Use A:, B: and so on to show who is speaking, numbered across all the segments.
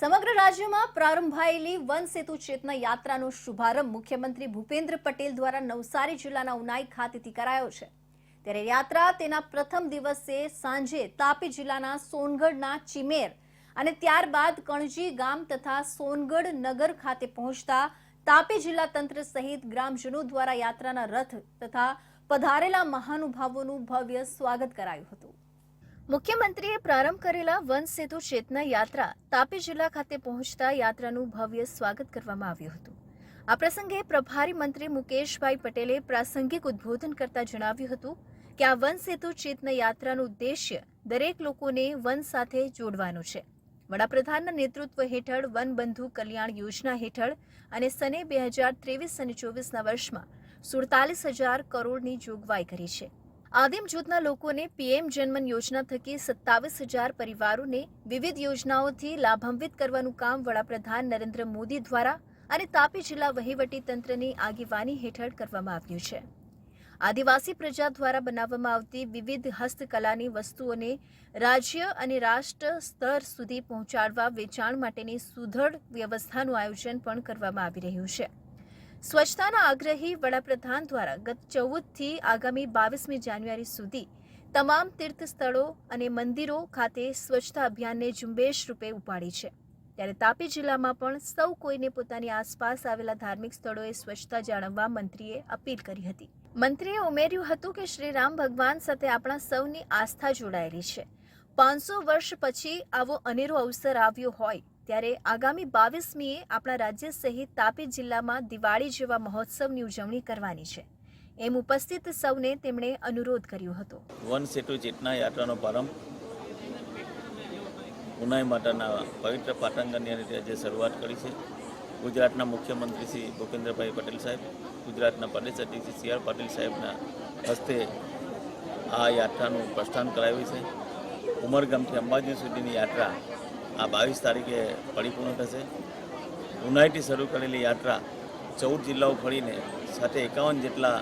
A: સમગ્ર રાજ્યમાં પ્રારંભાયેલી વન સેતુ ચેતના યાત્રાનો શુભારંભ મુખ્યમંત્રી ભૂપેન્દ્ર પટેલ દ્વારા નવસારી જિલ્લાના ઉનાઈ ખાતેથી કરાયો છે। ત્યારે યાત્રા તેના પ્રથમ દિવસે સાંજે તાપી જિલ્લાના સોનગઢના ચિમેર અને ત્યારબાદ કણજી ગામ તથા સોનગઢ નગર ખાતે પહોંચતા તાપી જિલ્લા તંત્ર સહિત ગ્રામજનો દ્વારા યાત્રાના રથ તથા પધારેલા મહાનુભાવોનું ભવ્ય સ્વાગત કરાયું હતું। મુખ્યમંત્રીએ પ્રારંભ કરેલા વન સેતુ ચેતના યાત્રા તાપી જિલ્લા ખાતે પહોંચતા યાત્રાનું ભવ્ય સ્વાગત કરવામાં આવ્યું હતું। આ પ્રસંગે પ્રભારી મંત્રી મુકેશભાઈ પટેલે પ્રાસંગિક ઉદ્બોધન કરતા જણાવ્યું હતું કે આ વન સેતુ ચેતના યાત્રાનું ઉદ્દેશ્ય દરેક લોકોને વન સાથે જોડવાનું છે। વડાપ્રધાનના નેતૃત્વ હેઠળ વન બંધુ કલ્યાણ યોજના હેઠળ અને સને 2023 અને 24ના વર્ષમાં 47,000 કરોડની જોગવાઈ કરી છે। આદિમ જૂથના લોકોને પીએમ જનમન યોજના થકી 27,000 પરિવારોને વિવિધ યોજનાઓથી લાભાન્વિત કરવાનું કામ વડાપ્રધાન નરેન્દ્ર મોદી દ્વારા અને તાપી જિલ્લા વહીવટી તંત્રની આગેવાની હેઠળ કરવામાં આવ્યું છે। આદિવાસી પ્રજા દ્વારા બનાવવામાં આવતી વિવિધ હસ્તકલાની વસ્તુઓને રાજ્ય અને રાષ્ટ્ર સ્તર સુધી પહોંચાડવા વેચાણ માટેની સુદૃઢ વ્યવસ્થાનું આયોજન પણ કરવામાં આવી રહ્યું છે। સ્વચ્છતાના આગ્રહી વડાપ્રધાન દ્વારા ગત 14થી આગામી 22મી જાન્યુઆરી સુધી તમામ તીર્થ સ્થળો અને મંદિરો ખાતે સ્વચ્છતા અભિયાનને ઝુંબેશ રૂપે ઉપાડી છે। ત્યારે તાપી જિલ્લામાં પણ સૌ કોઈને પોતાની આસપાસ આવેલા ધાર્મિક સ્થળોએ સ્વચ્છતા જાળવવા મંત્રીએ અપીલ કરી હતી। મંત્રીએ ઉમેર્યું હતું કે શ્રી રામ ભગવાન સાથે આપણા સૌની આસ્થા જોડાયેલી છે। 500 વર્ષ પછી આવો અનેરો અવસર આવ્યો હોય ત્યારે આગામી 22મીએ આપણા રાજ્ય સહિત તાપી જિલ્લામાં દિવાળી જેવા મહોત્સવની ઉજવણી કરવાની છે એમ ઉપસ્થિત સૌને તેમણે અનુરોધ કર્યો હતો।
B: વન સેતુ ચેતના યાત્રાનો પ્રારંભ ઉનાઈ માતાના પવિત્ર પાટણગઢની રીતે આજે શરૂઆત કરી છે। ગુજરાતના મુખ્યમંત્રી શ્રી ભૂપેન્દ્રભાઈ પટેલ સાહેબ, ગુજરાતના પ્રદેશ અધ્યક્ષ સી આર પાટીલ સાહેબના હસ્તે આ યાત્રાનું પ્રસ્થાન કરાવ્યું છે। ઉમરગામથી અંબાજી સુધીની યાત્રા આ 22 તારીખે પરિપૂર્ણ થશે। ઉનાઈથી શરૂ કરેલી યાત્રા 14 જિલ્લાઓ ફરીને સાથે 51 જેટલા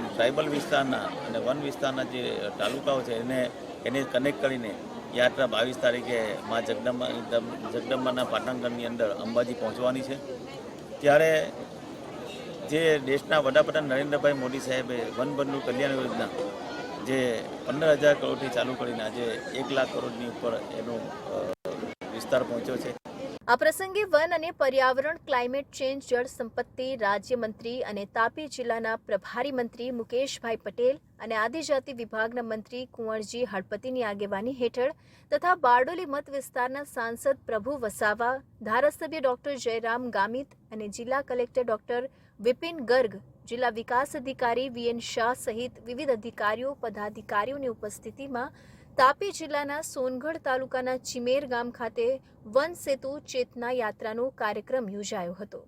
B: ટ્રાઇબલ વિસ્તારના અને વન વિસ્તારના જે તાલુકાઓ છે એને કનેક્ટ કરીને યાત્રા 22 તારીખે મા જગદંબાના પાટણગઢની અંદર અંબાજી પહોંચવાની છે। ત્યારે જે દેશના વડાપ્રધાન નરેન્દ્રભાઈ મોદી સાહેબે વનબંધુ કલ્યાણ યોજના જે 15,000 કરોડથી ચાલુ કરીને આજે 1 લાખ કરોડની ઉપર એનો વિસ્તાર પહોંચ્યો છે।
A: આ પ્રસંગે વન અને પર્યાવરણ, ક્લાઇમેટ ચેન્જ, જળ સંપત્તિ રાજ્યમંત્રી અને તાપી જિલ્લાના પ્રભારી મંત્રી મુકેશભાઈ પટેલ અને આદિજાતિ વિભાગના મંત્રી કુંવરજી હળપતિની આગેવાની હેઠળ તથા બારડોલી મત વિસ્તારના સાંસદ પ્રભુ વસાવા, ધારાસભ્ય ડોક્ટર જયરામ ગામિત અને જિલ્લા કલેક્ટર ડોક્ટર વિપિન ગર્ગ, જિલ્લા વિકાસ અધિકારી વીએન શાહ સહિત વિવિધ અધિકારીઓ પદાધિકારીઓની ઉપસ્થિતિમાં તાપી જિલ્લાના સોનગઢ તાલુકાના ચિમેર ગામ ખાતે વન સેતુ ચેતના યાત્રાનો કાર્યક્રમ યોજાયો હતો।